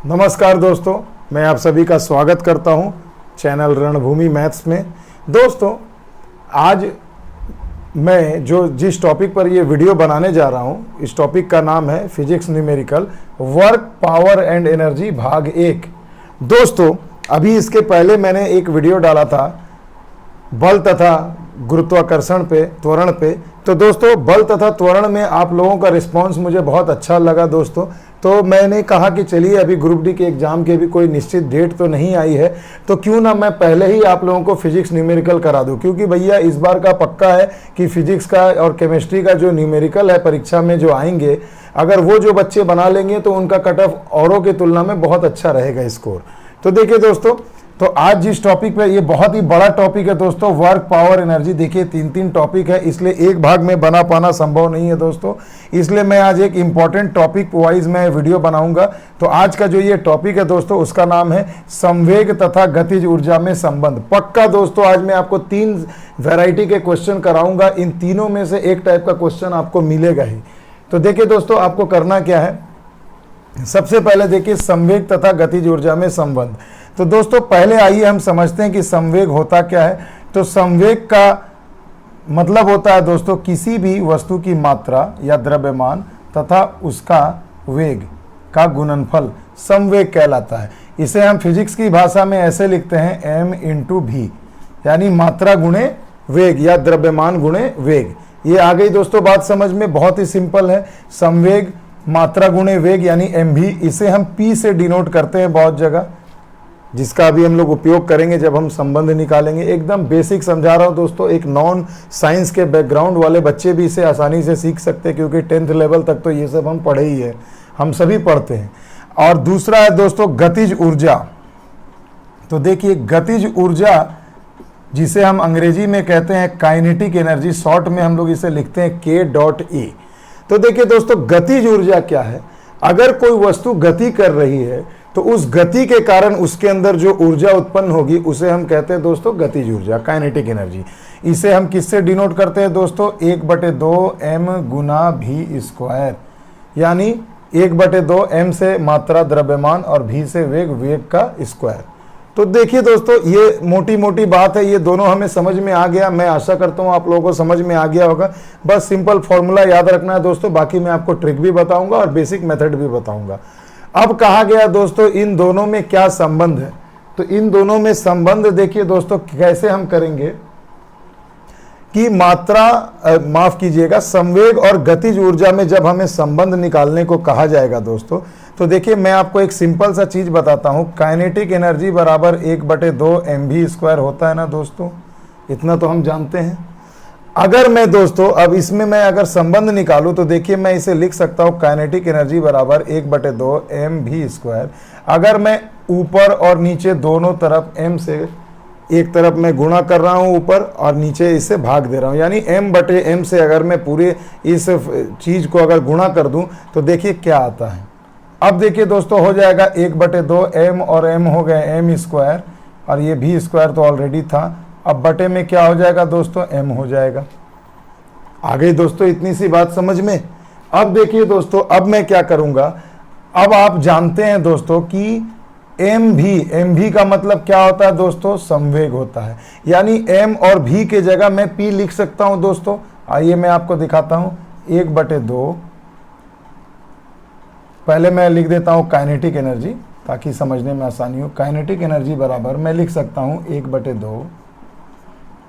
नमस्कार दोस्तों, मैं आप सभी का स्वागत करता हूं चैनल रणभूमि मैथ्स में। दोस्तों, आज मैं जिस टॉपिक पर ये वीडियो बनाने जा रहा हूं, इस टॉपिक का नाम है physics numerical work power and energy भाग 1। दोस्तों, अभी इसके पहले मैंने एक वीडियो डाला था बल तथा गुरुत्वाकर्षण पे, त्वरण पे। तो दोस्तों, बल तथा त्वरण में आप लोगों का रिस्पांस मुझे बहुत अच्छा लगा दोस्तों। तो मैंने कहा कि चलिए, अभी ग्रुप डी के एग्जाम के भी कोई निश्चित डेट तो नहीं आई है, तो क्यों ना मैं पहले ही आप लोगों को फिजिक्स न्यूमेरिकल करा दूं, क्योंकि भैया इस बार का पक्का है कि फिजिक्स का और केमिस्ट्री का जो न्यूमेरिकल है परीक्षा में जो आएंगे, अगर वो जो बच्चे बना लेंगे तो उनका कट ऑफ औरों की तुलना में बहुत अच्छा रहेगा स्कोर। तो देखिए दोस्तों, तो आज जिस टॉपिक पे, ये बहुत ही बड़ा टॉपिक है दोस्तों, वर्क पावर एनर्जी। देखिए 3 टॉपिक है, इसलिए एक भाग में बना पाना संभव नहीं है दोस्तों, इसलिए मैं आज एक इंपॉर्टेंट टॉपिक वाइज मैं वीडियो बनाऊंगा। तो आज का जो ये टॉपिक है दोस्तों, उसका नाम है संवेग तथा गतिज ऊर्जा में संबंध। पक्का दोस्तों, आज मैं आपको 3 वैरायटी के क्वेश्चन कराऊंगा, इन तीनों में से एक टाइप का क्वेश्चन आपको मिलेगा ही। तो देखिए दोस्तों, आपको करना क्या है, सबसे पहले देखिए संवेग तथा गतिज ऊर्जा में संबंध। तो दोस्तों, पहले आइए हम समझते हैं कि संवेग होता क्या है। तो संवेग का मतलब होता है दोस्तों, किसी भी वस्तु की मात्रा या द्रव्यमान तथा उसका वेग का गुणनफल संवेग कहलाता है। इसे हम फिजिक्स की भाषा में ऐसे लिखते हैं m/v, यानी मात्रा गुणे वेग या द्रव्यमान गुणे वेग। ये आ गई दोस्तों बात समझ में, बहुत ही सिंपल है। संवेग मात्रा गुणे वेग यानी mv, इसे हम p से डिनोट करते हैं बहुत जगह, जिसका अभी हम लोग उपयोग करेंगे जब हम संबंध निकालेंगे। एकदम बेसिक समझा रहा हूं दोस्तों, एक नॉन साइंस के बैकग्राउंड वाले बच्चे भी इसे आसानी से सीख सकते हैं, क्योंकि 10th लेवल तक तो ये सब हम पढ़े ही है, हम सभी पढ़ते हैं। और दूसरा है दोस्तों गतिज ऊर्जा। तो देखिए, गतिज ऊर्जा जिसे हम अंग्रेजी में कहते हैं काइनेटिक एनर्जी, शॉर्ट में हम लोग इसे लिखते हैं k.e। तो देखिए दोस्तों, गतिज ऊर्जा क्या है, अगर कोई वस्तु गति कर रही है तो उस गति के कारण उसके अंदर जो ऊर्जा उत्पन्न होगी उसे हम कहते हैं दोस्तों गतिज ऊर्जा, काइनेटिक एनर्जी। इसे हम किससे डिनोट करते हैं दोस्तों, 1/2 m गुना v², यानी 1/2 m से मात्रा द्रव्यमान और v से वेग का स्क्वायर। तो देखिए दोस्तों, ये मोटी मोटी बात है, ये दोनों हमें समझ में आ गया। मैं आशा करता हूँ आप लोगों को समझ में आ गया होगा। बस सिंपल फॉर्मूला याद रखना है दोस्तों, बाकी मैं आपको ट्रिक भी बताऊंगा और बेसिक मेथड भी बताऊंगा। अब कहा गया दोस्तों, इन दोनों में क्या संबंध है। तो इन दोनों में संबंध देखिए दोस्तों, कैसे हम करेंगे कि माफ कीजिएगा, संवेग और गतिज ऊर्जा में जब हमें संबंध निकालने को कहा जाएगा दोस्तों, तो देखिए मैं आपको एक सिंपल सा चीज बताता हूं। काइनेटिक एनर्जी बराबर 1/2 mv² होता है ना दोस्तों, इतना तो हम जानते हैं। अगर मैं दोस्तों अब इसमें मैं अगर संबंध निकालूं, तो देखिए मैं इसे लिख सकता हूं काइनेटिक एनर्जी बराबर 1/2 mv²। अगर मैं ऊपर और नीचे दोनों तरफ m से, एक तरफ मैं गुणा कर रहा हूं ऊपर और नीचे इसे भाग दे रहा हूं, यानी m/m से अगर मैं पूरे इस चीज को अगर गुणा कर दूं तो देखिए क्या आता है। अब देखिए दोस्तों, हो जाएगा 1/2 m और m हो गए m², और ये v² तो ऑलरेडी था। अब बटे में क्या हो जाएगा दोस्तों, m हो जाएगा। आ गई दोस्तों इतनी सी बात समझ में। अब देखिए दोस्तों, अब मैं क्या करूंगा, अब आप जानते हैं दोस्तों कि mv का मतलब क्या होता है दोस्तों, संवेग होता है। यानी m और v के जगह मैं p लिख सकता हूं दोस्तों। आइए मैं आपको दिखाता हूं, 1/2, पहले मैं लिख देता हूं काइनेटिक एनर्जी ताकि समझने में आसानी हो। काइनेटिक एनर्जी बराबर मैं लिख सकता हूं 1/2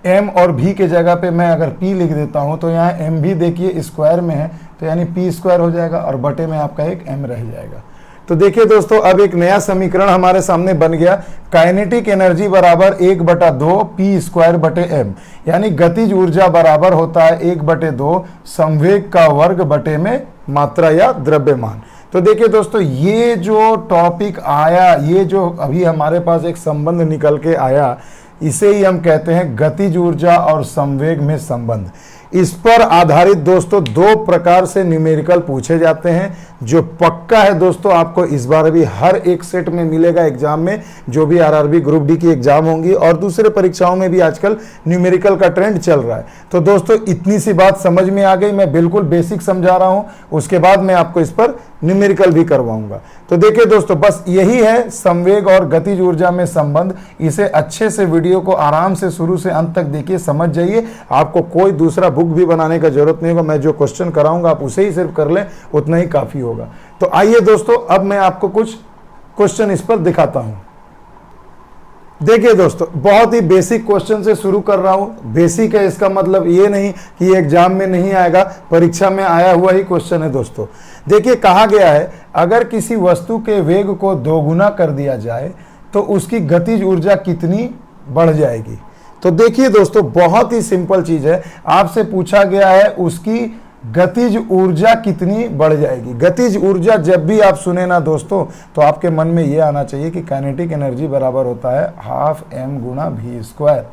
m और v के जगह पे मैं अगर p लिख देता हूं, तो यहाँ mv देखिए स्क्वायर में है, तो यानी p² हो जाएगा और बटे में आपका एक m रह जाएगा। तो देखिए दोस्तों, अब एक नया समीकरण हमारे सामने बन गया, काइनेटिक एनर्जी बराबर 1/2 p²/m, यानी गतिज ऊर्जा बराबर होता है 1/2 संवेग का वर्ग बटे में मात्रा या द्रव्यमान। तो देखिए दोस्तों, ये जो टॉपिक आया, ये जो अभी हमारे पास एक संबंध निकल के आया, इसे ही हम कहते हैं गतिज ऊर्जा और संवेग में संबंध। इस पर आधारित दोस्तों 2 प्रकार से न्यूमेरिकल पूछे जाते हैं, जो पक्का है दोस्तों, आपको इस बार भी हर एक सेट में मिलेगा एग्जाम में, जो भी आरआरबी ग्रुप डी की एग्जाम होंगी और दूसरे परीक्षाओं में भी आजकल न्यूमेरिकल का ट्रेंड चल रहा है। तो दोस्तों इतनी सी बात समझ में आ गई, मैं बिल्कुल बेसिक समझा रहा हूं, उसके बाद मैं आपको इस पर न्यूमेरिकल भी करवाऊंगा। तो देखिए दोस्तों, बस यही है संवेग और गतिज ऊर्जा में संबंध। इसे अच्छे से वीडियो को आराम से शुरू से अंत तक देखिए, समझ जाइए। आपको कोई दूसरा बुक भी बनाने का जरूरत नहीं होगा, मैं जो क्वेश्चन कराऊंगा आप उसे ही सिर्फ कर लें, उतना ही काफी होगा। तो आइए दोस्तों, अब मैं आपको कुछ क्वेश्चन इस पर दिखाता हूं। देखिए दोस्तों, बहुत ही बेसिक क्वेश्चन से शुरू कर रहा हूं। बेसिक है इसका मतलब ये नहीं कि एग्जाम में नहीं आएगा, परीक्षा में आया हुआ ही क्वेश्चन है दोस्तों। देखिए कहा गया है, अगर किसी वस्तु के वेग को दोगुना कर दिया जाए तो उसकी गतिज ऊर्जा कितनी बढ़ जाएगी। तो देखिए दोस्तों, बहुत ही सिंपल चीज है, आपसे पूछा गया है उसकी गतिज ऊर्जा कितनी बढ़ जाएगी। गतिज ऊर्जा जब भी आप सुने ना दोस्तों, तो आपके मन में यह आना चाहिए कि काइनेटिक एनर्जी बराबर होता है हाफ m गुणा v स्क्वायर।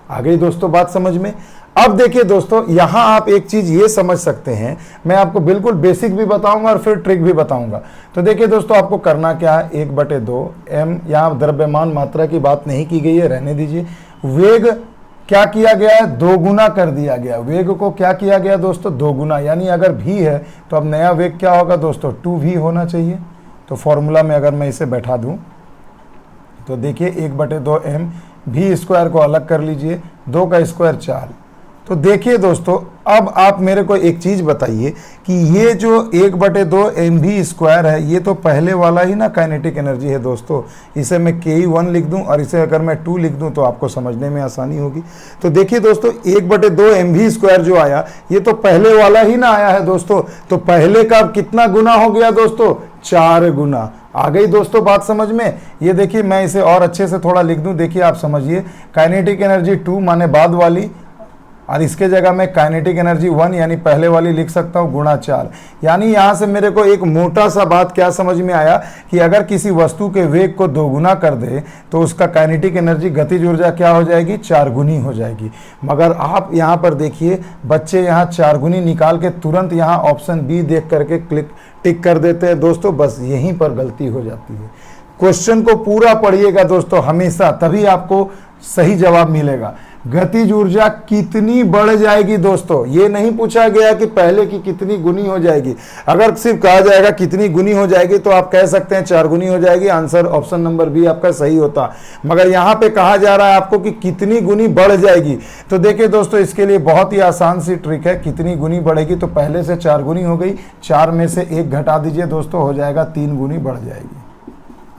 आ गई दोस्तों बात समझ में। अब देखिए दोस्तों, यहां आप एक चीज ये समझ सकते हैं, मैं आपको बिल्कुल बेसिक भी बताऊंगा और फिर ट्रिक भी बताऊंगा। तो देखिए दोस्तों, आपको करना क्या है, 1/2 m, यहां द्रव्यमान मात्रा की बात नहीं की गई है, रहने दीजिए। वेग क्या किया गया है, दोगुना कर दिया गया। वेग को क्या किया गया दोस्तों, दोगुना, यानी अगर v है तो अब नया वेग क्या होगा दोस्तों, 2v होना चाहिए। तो फॉर्मूला में अगर मैं इसे बैठा दूं तो देखिए 1/2 m, v स्क्वायर को अलग कर लीजिए, 2 का स्क्वायर 4। तो देखिए दोस्तों, अब आप मेरे को एक चीज बताइए कि ये जो 1/2 mv स्क्वायर है, ये तो पहले वाला ही ना काइनेटिक एनर्जी है दोस्तों। इसे मैं ke1 लिख दूं और इसे अगर मैं 2 लिख दूं तो आपको समझने में आसानी होगी। तो देखिए दोस्तों, 1/2 mv स्क्वायर जो आया, ये तो पहले वाला ही ना आया है दोस्तों। तो पहले का कितना गुना हो गया दोस्तों, 4 गुना। आ गई दोस्तों बात समझ में। ये देखिए, मैं इसे और अच्छे से थोड़ा लिख दूं, देखिए आप समझिए। काइनेटिक एनर्जी 2 माने बाद वाली, और इसके जगह मैं काइनेटिक एनर्जी 1 यानी पहले वाली लिख सकता हूं, गुणा 4। यानी यहां से मेरे को एक मोटा सा बात क्या समझ में आया कि अगर किसी वस्तु के वेग को दोगुना कर दे तो उसका काइनेटिक एनर्जी गतिज ऊर्जा क्या हो जाएगी, 4 गुनी हो जाएगी। मगर आप यहां पर देखिए, बच्चे यहां 4 गुनी निकाल के तुरंत यहां ऑप्शन बी देख करके टिक कर देते हैं दोस्तों। बस यहीं पर गलती हो जाती है। क्वेश्चन को पूरा पढ़िएगा दोस्तों हमेशा, तभी आपको सही जवाब मिलेगा। गतिज ऊर्जा कितनी बढ़ जाएगी दोस्तों, ये नहीं पूछा गया कि पहले की कितनी गुनी हो जाएगी। अगर सिर्फ कहा जाएगा कितनी गुनी हो जाएगी तो आप कह सकते हैं 4 गुनी हो जाएगी, आंसर ऑप्शन नंबर बी आपका सही होता। मगर यहां पे कहा जा रहा है आपको कि कितनी गुनी बढ़ जाएगी। तो देखिए दोस्तों, इसके लिए बहुत ही आसान सी ट्रिक है। कितनी गुनी बढ़ेगी, तो पहले से 4 गुनी हो गई, 4 में से 1 घटा दीजिए दोस्तों, हो जाएगा 3 गुनी बढ़ जाएगी।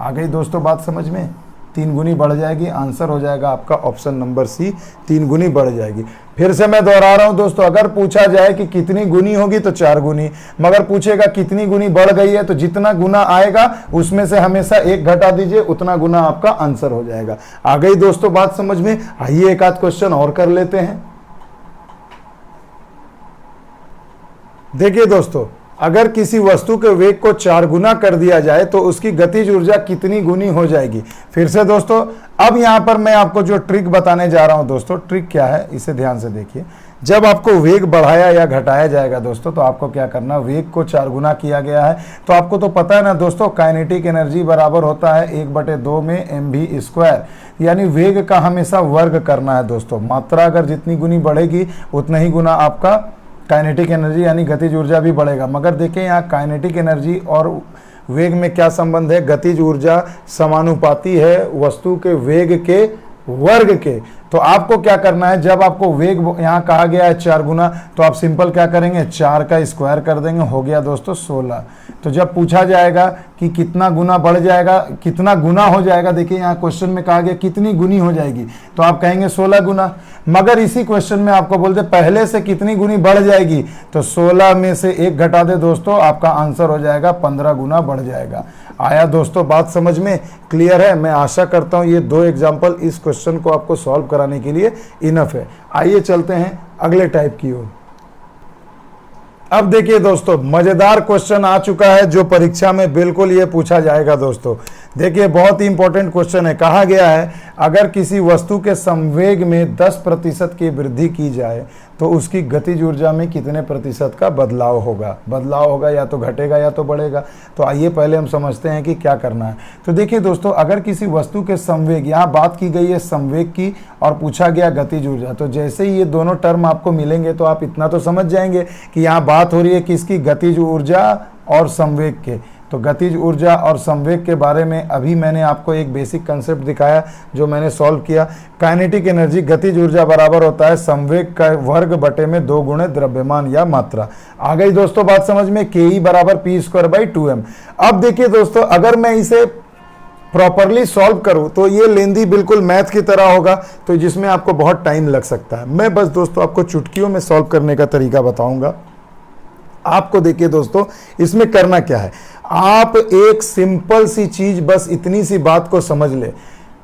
आ गई दोस्तों बात समझ में, 3 गुनी बढ़ जाएगी, आंसर हो जाएगा आपका ऑप्शन नंबर सी, 3 गुनी बढ़ जाएगी। फिर से मैं दोहरा रहा हूं दोस्तों, अगर पूछा जाए कि कितनी गुनी होगी तो 4 गुनी, मगर पूछेगा कितनी गुनी बढ़ गई है तो जितना गुना आएगा उसमें से हमेशा 1 घटा दीजिए, उतना गुना आपका आंसर हो जाएगा। आ गई दोस्तों बात समझ में। आइए एक आध क्वेश्चन और कर लेते हैं। देखिए दोस्तों, अगर किसी वस्तु के वेग को 4 गुना कर दिया जाए तो उसकी गतिज ऊर्जा कितनी गुनी हो जाएगी। फिर से दोस्तों, अब यहां पर मैं आपको जो ट्रिक बताने जा रहा हूं दोस्तों, ट्रिक क्या है इसे ध्यान से देखिए। जब आपको वेग बढ़ाया या घटाया जाएगा दोस्तों, तो आपको क्या करना, वेग को 4 गुना किया गया है तो आपको तो पता है ना दोस्तों, काइनेटिक एनर्जी बराबर होता है 1/2 में mv स्क्वायर, यानी वेग का हमेशा वर्ग करना है दोस्तों। मात्रा अगर जितनी गुनी बढ़ेगी उतना ही गुना आपका काइनेटिक एनर्जी यानी गतिज ऊर्जा भी बढ़ेगा। मगर देखिए यहाँ काइनेटिक एनर्जी और वेग में क्या संबंध है, गतिज ऊर्जा समानुपाती है वस्तु के वेग के वर्ग के। तो आपको क्या करना है, जब आपको वेग यहाँ कहा गया है 4 गुना, तो आप सिंपल क्या करेंगे, 4 का स्क्वायर कर देंगे, हो गया दोस्तों 16। तो जब पूछा जाएगा कि कितना गुना बढ़ जाएगा, कितना गुना हो जाएगा, देखिए यहाँ क्वेश्चन में कहा गया कितनी गुनी हो जाएगी, तो आप कहेंगे 16 गुना। मगर इसी क्वेश्चन में आपको बोलते पहले से कितनी गुनी बढ़ जाएगी, तो 16 में से 1 घटा दे दोस्तों, आपका आंसर हो जाएगा 15 गुना बढ़ जाएगा। आया दोस्तों बात समझ में, क्लियर है। मैं आशा करता हूं ये 2 एग्जाम्पल इस क्वेश्चन को आपको सॉल्व कराने के लिए इनफ है। आइए चलते हैं अगले टाइप की ओर। अब देखिए दोस्तों, मजेदार क्वेश्चन आ चुका है जो परीक्षा में बिल्कुल ये पूछा जाएगा दोस्तों। देखिए बहुत ही इंपॉर्टेंट क्वेश्चन है। कहा गया है अगर किसी वस्तु के संवेग में 10% की वृद्धि की जाए तो उसकी गतिज ऊर्जा में कितने प्रतिशत का बदलाव होगा, या तो घटेगा या तो बढ़ेगा। तो आइए पहले हम समझते हैं कि क्या करना है। तो देखिए दोस्तों, अगर किसी वस्तु के संवेग, यहाँ बात की गई है संवेग की और पूछा गया गतिज ऊर्जा, तो जैसे ही ये दोनों टर्म आपको मिलेंगे तो आप इतना तो समझ जाएंगे कि यहाँ बात हो रही है किसकी, गतिज ऊर्जा और संवेग के। तो गतिज ऊर्जा और संवेग के बारे में अभी मैंने आपको एक बेसिक कंसेप्ट दिखाया जो मैंने सॉल्व किया। काइनेटिक एनर्जी गतिज ऊर्जा बराबर होता है संवेग का वर्ग बटे में 2 गुणे द्रव्यमान या मात्रा। आ गई दोस्तों बात समझ में, ke बराबर p²/2m। अब देखिए दोस्तों, अगर मैं इसे प्रॉपरली सॉल्व करूं तो ये लेंदी बिल्कुल मैथ की तरह होगा, तो जिसमें आपको बहुत टाइम लग सकता है। मैं बस दोस्तों आपको चुटकियों में सॉल्व करने का तरीका बताऊंगा आपको। देखिए दोस्तों, इसमें करना क्या है, आप एक सिंपल सी चीज, बस इतनी सी बात को समझ ले।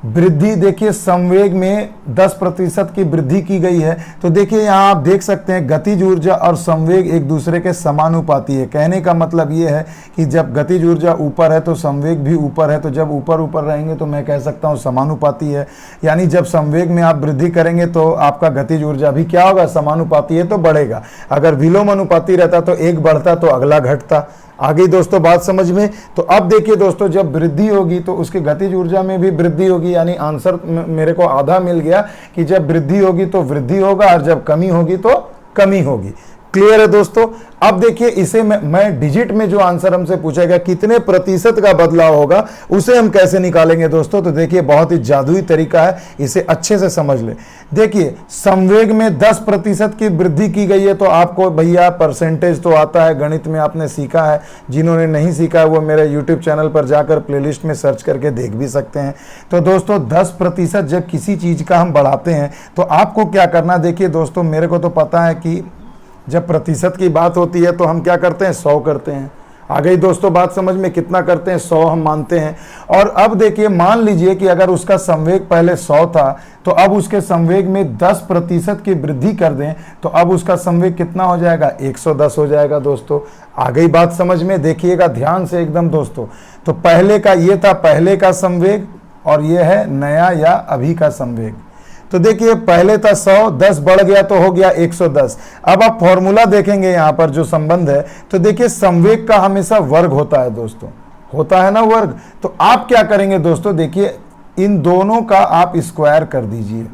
वृद्धि देखिए संवेग में 10% की वृद्धि की गई है। तो देखिए यहाँ आप देख सकते हैं गतिज ऊर्जा और संवेग एक दूसरे के समानुपाती है। कहने का मतलब ये है कि जब गतिज ऊर्जा ऊपर है तो संवेग भी ऊपर है, तो जब ऊपर ऊपर रहेंगे तो मैं कह सकता हूँ समानुपाती है। यानी जब संवेग में आप वृद्धि करेंगे तो आपका गतिज ऊर्जा भी क्या होगा, समानुपाती है तो बढ़ेगा। अगर विलोमानुपाती रहता तो एक बढ़ता तो अगला घटता। आ गई दोस्तों बात समझ में। तो अब देखिए दोस्तों, जब वृद्धि होगी तो उसकी गतिज ऊर्जा में भी वृद्धि होगी। यानी आंसर मेरे को आधा मिल गया कि जब वृद्धि होगी तो वृद्धि होगा और जब कमी होगी तो कमी होगी। क्लियर है दोस्तों। अब देखिए इसे मैं डिजिट में जो आंसर हमसे पूछेगा कितने प्रतिशत का बदलाव होगा उसे हम कैसे निकालेंगे दोस्तों। तो देखिए बहुत ही जादुई तरीका है, इसे अच्छे से समझ ले। देखिए संवेग में 10% की वृद्धि की गई है, तो आपको भैया परसेंटेज तो आता है, गणित में आपने सीखा है। जिन्होंने नहीं सीखा है वो मेरे यूट्यूब चैनल पर जाकर प्लेलिस्ट में सर्च करके देख भी सकते हैं। तो दोस्तों 10% जब किसी चीज का हम बढ़ाते हैं तो आपको क्या करना, देखिए दोस्तों मेरे को तो पता है कि जब प्रतिशत की बात होती है तो हम क्या करते हैं, 100 करते हैं। आ गई दोस्तों बात समझ में, कितना करते हैं, 100 हम मानते हैं। और अब देखिए मान लीजिए कि अगर उसका संवेग पहले 100 था तो अब उसके संवेग में 10% की वृद्धि कर दें तो अब उसका संवेग कितना हो जाएगा, 110 हो जाएगा दोस्तों। आ गई बात समझ में, देखिएगा ध्यान से एकदम दोस्तों। तो पहले का ये था पहले का संवेग और ये है नया या अभी का संवेग। तो देखिए पहले था 100, 10 बढ़ गया तो हो गया 110। अब आप फॉर्मूला देखेंगे यहाँ पर जो संबंध है, तो देखिए संवेग का हमेशा वर्ग होता है दोस्तों, होता है ना वर्ग। तो आप क्या करेंगे दोस्तों, देखिए इन दोनों का आप स्क्वायर कर दीजिए।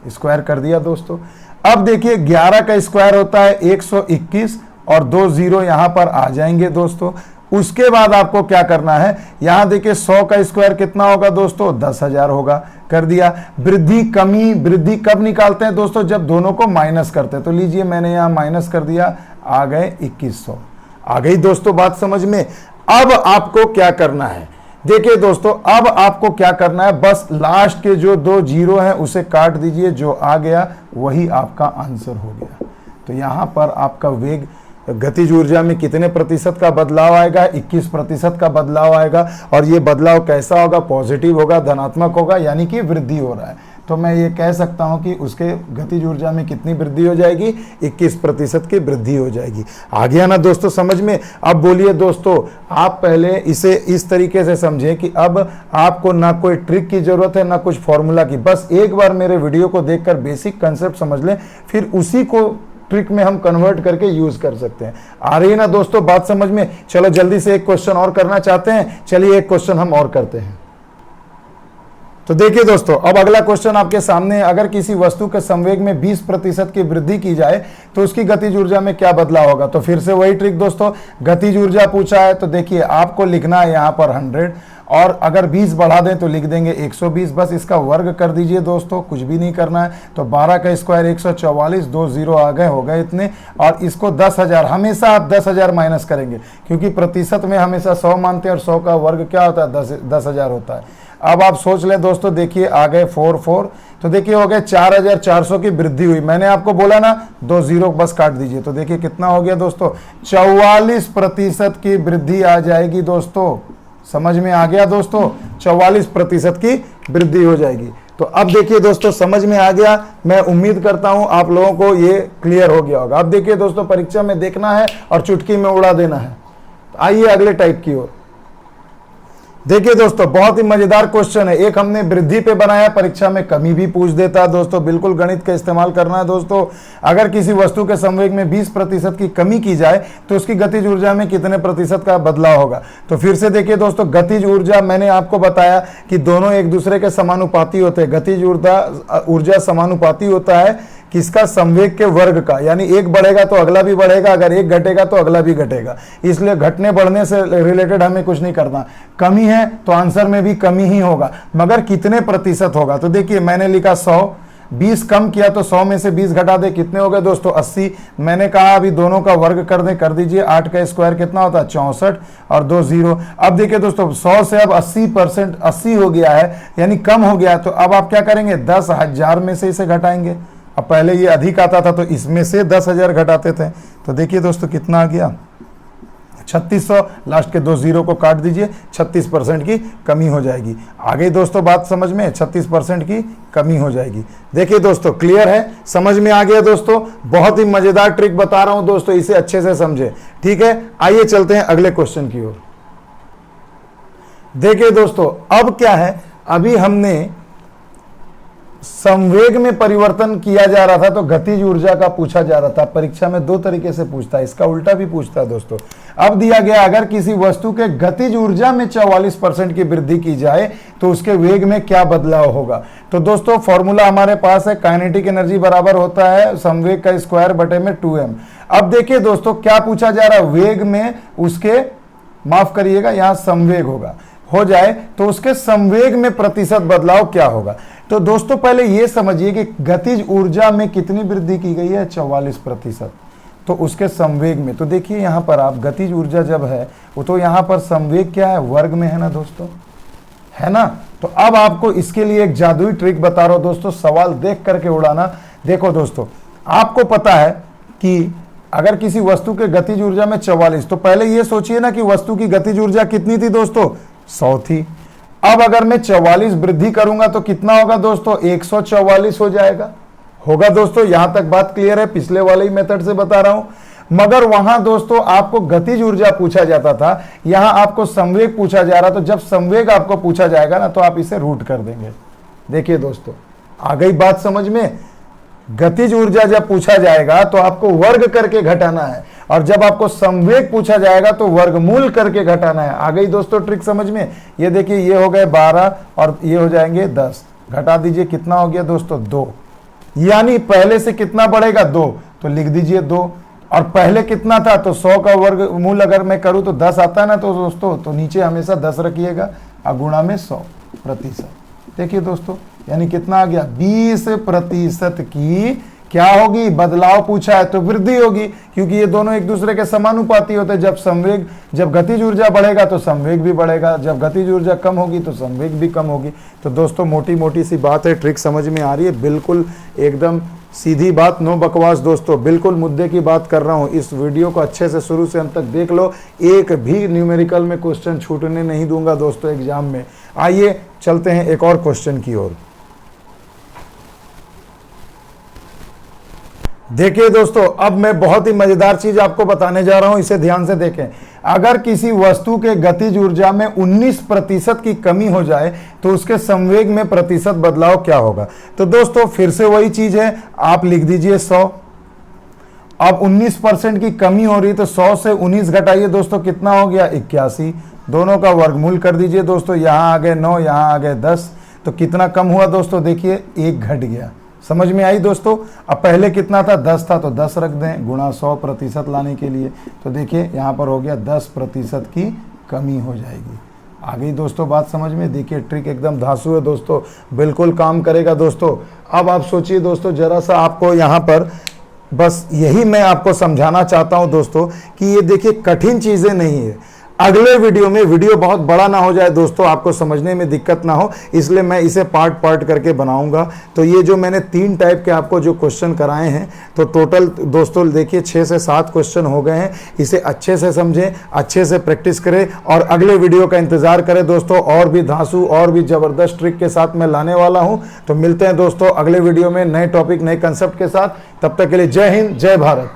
स्क्वायर कर दिया दोस्तों। अब देखिए 11 का स्क्वायर होता है 121 और 2 जीरो यहाँ पर आ जाएंगे दोस्तों। उसके बाद आपको क्या करना है, यहां देखिए 100 का स्क्वायर कितना होगा दोस्तों, 10,000 होगा। कर दिया। वृद्धि कमी, वृद्धि कब निकालते हैं दोस्तों, जब दोनों को माइनस करते हैं। तो लीजिए मैंने यहां माइनस कर दिया, आ गए 2100। आ गई दोस्तों बात समझ में। अब आपको क्या करना है, देखिए दोस्तों अब आपको क्या करना है, बस लास्ट के जो 2 जीरो हैं उसे काट दीजिए, जो आ गया वही आपका आंसर हो गया। तो यहां पर आपका वेग गतिज ऊर्जा में कितने प्रतिशत का बदलाव आएगा, 21% का बदलाव आएगा। और ये बदलाव कैसा होगा, पॉजिटिव होगा, धनात्मक होगा, यानी कि वृद्धि हो रहा है। तो मैं ये कह सकता हूं कि उसके गतिज ऊर्जा में कितनी वृद्धि हो जाएगी, 21% की वृद्धि हो जाएगी। आ गया ना दोस्तों समझ में। अब बोलिए दोस्तों, आप पहले इसे इस तरीके से समझें कि अब आपको ना कोई ट्रिक की जरूरत है ना कुछ फॉर्मूला की, बस एक बार मेरे वीडियो को देखकर बेसिक कंसेप्ट समझ लें, फिर उसी को ट्रिक में हम कन्वर्ट करके यूज कर सकते हैं। आ रही है ना दोस्तों बात समझ में। चलो जल्दी से एक क्वेश्चन और करना चाहते हैं, चलिए एक क्वेश्चन हम और करते हैं। तो देखिए दोस्तों अब अगला क्वेश्चन आपके सामने है, अगर किसी वस्तु के संवेग में 20% की वृद्धि की जाए तो उसकी गतिज ऊर्जा में क्या बदलाव होगा। तो फिर से वही ट्रिक दोस्तों, गतिज ऊर्जा पूछा है तो देखिए आपको लिखना है यहाँ पर 100 और अगर 20 बढ़ा दें तो लिख देंगे 120। बस इसका वर्ग कर दीजिए दोस्तों, कुछ भी नहीं करना है। तो 12 का स्क्वायर 144, 2 जीरो आ गए, हो गए इतने। और इसको 10,000, हमेशा आप 10,000 माइनस करेंगे क्योंकि प्रतिशत में हमेशा 100 मानते हैं और 100 का वर्ग क्या होता है, 10,000 होता है। अब आप सोच लें दोस्तों, देखिए आ गए 4 तो देखिए हो गए 4,400 की वृद्धि हुई। मैंने आपको बोला ना 2 जीरो बस काट दीजिए। तो देखिए कितना हो गया दोस्तों, 44% की वृद्धि आ जाएगी दोस्तों। समझ में आ गया दोस्तों, 44% की वृद्धि हो जाएगी। तो अब देखिए दोस्तों समझ में आ गया, मैं उम्मीद करता हूं आप लोगों को ये क्लियर हो गया होगा। अब देखिए दोस्तों परीक्षा में देखना है और चुटकी में उड़ा देना है। तो आइए अगले टाइप की ओर। देखिए दोस्तों, बहुत ही मजेदार क्वेश्चन है। एक हमने वृद्धि पे बनाया, परीक्षा में कमी भी पूछ देता है दोस्तों। बिल्कुल गणित का इस्तेमाल करना है दोस्तों। अगर किसी वस्तु के संवेग में 20% की कमी की जाए तो उसकी गतिज ऊर्जा में कितने प्रतिशत का बदलाव होगा। तो फिर से देखिए दोस्तों, गतिज ऊर्जा मैंने आपको बताया कि दोनों एक दूसरे के समानुपाती होते हैं। गतिज ऊर्जा समानुपाती होता है किसका? संवेग के वर्ग का। यानी एक बढ़ेगा तो अगला भी बढ़ेगा, अगर एक घटेगा तो अगला भी घटेगा। इसलिए घटने बढ़ने से रिलेटेड हमें कुछ नहीं करना। कमी है तो आंसर में भी कमी ही होगा, मगर कितने प्रतिशत होगा। तो देखिए मैंने लिखा 100, 20 कम किया तो 100 में से 20 घटा दे, कितने हो गए दोस्तों? 80। मैंने कहा अभी दोनों का वर्ग कर दे, कर दीजिए। 8 का स्क्वायर कितना होता है? 64 और 2 0। अब देखिए दोस्तों, 100 से अब 80% 80 हो गया है, यानी कम हो गया। तो अब आप क्या करेंगे? 10,000 में से इसे घटाएंगे। अब पहले ये अधिक आता था तो इसमें से 10,000 घटाते थे। तो देखिए दोस्तों कितना आ गया? 3600। लास्ट के 2 0 को काट दीजिए, 36% की कमी हो जाएगी। आगे दोस्तों बात समझ में, 36% की कमी हो जाएगी। देखिए दोस्तों, क्लियर है? समझ में आ गया दोस्तों? बहुत ही मजेदार ट्रिक बता रहा हूं दोस्तों, इसे अच्छे से समझे। ठीक है, आइए चलते हैं अगले क्वेश्चन की ओर। देखिए दोस्तों, अब क्या है, अभी हमने संवेग में परिवर्तन किया जा रहा था तो गतिज ऊर्जा का पूछा जा रहा था। परीक्षा में 2 तरीके से पूछता है, इसका उल्टा भी पूछता है दोस्तों। अब दिया गया अगर किसी वस्तु के गतिज ऊर्जा में 44% की वृद्धि की जाए तो उसके वेग में क्या बदलाव होगा। तो दोस्तों फॉर्मूला हमारे पास है, काइनेटिक एनर्जी बराबर होता है संवेग का स्क्वायर बटे में 2m। अब देखिए दोस्तों क्या पूछा जा रहा है, वेग में उसके, माफ करिएगा यहां संवेग होगा, हो जाए तो उसके संवेग में प्रतिशत बदलाव क्या होगा। तो दोस्तों पहले यह समझिए कि गतिज ऊर्जा में कितनी वृद्धि की गई है? 44%। तो उसके संवेग में, तो देखिए यहां पर आप गतिज ऊर्जा जब है वो, तो यहां पर संवेग क्या है? वर्ग में है ना दोस्तों, है ना। तो अब आपको इसके लिए एक जादुई ट्रिक बता रहा हूं दोस्तों, सवाल देख करके उड़ाना। देखो दोस्तों, आपको पता है कि अगर किसी वस्तु के गतिज ऊर्जा में 44, तो पहले यह सोचिए ना कि वस्तु की गतिज ऊर्जा कितनी थी दोस्तों? 100 थी। अब अगर मैं 44 वृद्धि करूंगा तो कितना होगा दोस्तों? 144 हो जाएगा। होगा दोस्तों, यहां तक बात क्लियर है? पिछले वाले ही मेथड से बता रहा हूं। मगर वहां दोस्तों आपको गतिज ऊर्जा पूछा जाता था, यहां आपको संवेग पूछा जा रहा। तो जब संवेग आपको पूछा जाएगा ना तो आप इसे रूट कर देंगे। देखिए दोस्तों, आ गई बात समझ में? गतिज ऊर्जा जब पूछा जाएगा तो आपको वर्ग करके घटाना है, और जब आपको संवेग पूछा जाएगा तो वर्गमूल करके घटाना है। आ गई दोस्तों ट्रिक समझ में? ये देखिए, ये हो गए 12 और ये हो जाएंगे 10। घटा दीजिए, कितना हो गया दोस्तों? 2। यानी पहले से कितना बढ़ेगा? 2। तो लिख दीजिए 2। और पहले कितना था? तो 100 का वर्गमूल अगर मैं करूं तो 10 आता है ना तो दोस्तों, तो नीचे हमेशा 10 रखिएगा और गुणा में 100%। देखिए दोस्तों, यानी कितना आ गया? 20% की क्या होगी? बदलाव पूछा है तो वृद्धि होगी, क्योंकि ये दोनों एक दूसरे के समानुपाती होते हैं। जब गतिज ऊर्जा बढ़ेगा तो संवेग भी बढ़ेगा, जब गतिज ऊर्जा कम होगी तो संवेग भी कम होगी। तो दोस्तों मोटी मोटी सी बात है, ट्रिक समझ में आ रही है? बिल्कुल एकदम सीधी बात, नो बकवास दोस्तों, बिल्कुल मुद्दे की बात कर रहा हूं। इस वीडियो को अच्छे से शुरू से अंत तक देख लो, एक भी न्यूमेरिकल में क्वेश्चन छूटने नहीं दूंगा दोस्तों एग्जाम में। आइए चलते हैं एक और क्वेश्चन की ओर। देखिए दोस्तों, अब मैं बहुत ही मजेदार चीज आपको बताने जा रहा हूं, इसे ध्यान से देखें। अगर किसी वस्तु के गतिज ऊर्जा में 19% की कमी हो जाए तो उसके संवेग में प्रतिशत बदलाव क्या होगा। तो दोस्तों फिर से वही चीज है, आप लिख दीजिए 100। अब 19% की कमी हो रही है तो 100 से 19 घटाइए दोस्तों, कितना हो गया? 81। दोनों का वर्गमूल कर दीजिए दोस्तों, यहां आ गए 9, यहां आ गए 10। तो कितना कम हुआ दोस्तों? देखिए 1 घट गया। समझ में आई दोस्तों? अब पहले कितना था? 10 था, तो 10 रख दें गुणा 100% लाने के लिए। तो देखिए यहाँ पर हो गया 10% की कमी हो जाएगी। आ गई दोस्तों बात समझ में? देखिए ट्रिक एकदम धांसू है दोस्तों, बिल्कुल काम करेगा दोस्तों। अब आप सोचिए दोस्तों, जरा सा आपको यहाँ पर बस यही मैं आपको समझाना चाहता हूँ दोस्तों कि ये देखिए कठिन चीज़ें नहीं है। अगले वीडियो में, वीडियो बहुत बड़ा ना हो जाए दोस्तों, आपको समझने में दिक्कत ना हो, इसलिए मैं इसे पार्ट पार्ट करके बनाऊंगा। तो ये जो मैंने 3 टाइप के आपको जो क्वेश्चन कराए हैं, तो टोटल दोस्तों देखिए 6 से 7 क्वेश्चन हो गए हैं। इसे अच्छे से समझें, अच्छे से प्रैक्टिस करें और अगले वीडियो का इंतजार करें दोस्तों। और भी धांसू और भी जबरदस्त ट्रिक के साथ मैं लाने वाला हूं। तो मिलते हैं दोस्तों अगले वीडियो में नए टॉपिक, नए कंसेप्ट के साथ। तब तक के लिए जय हिंद, जय भारत।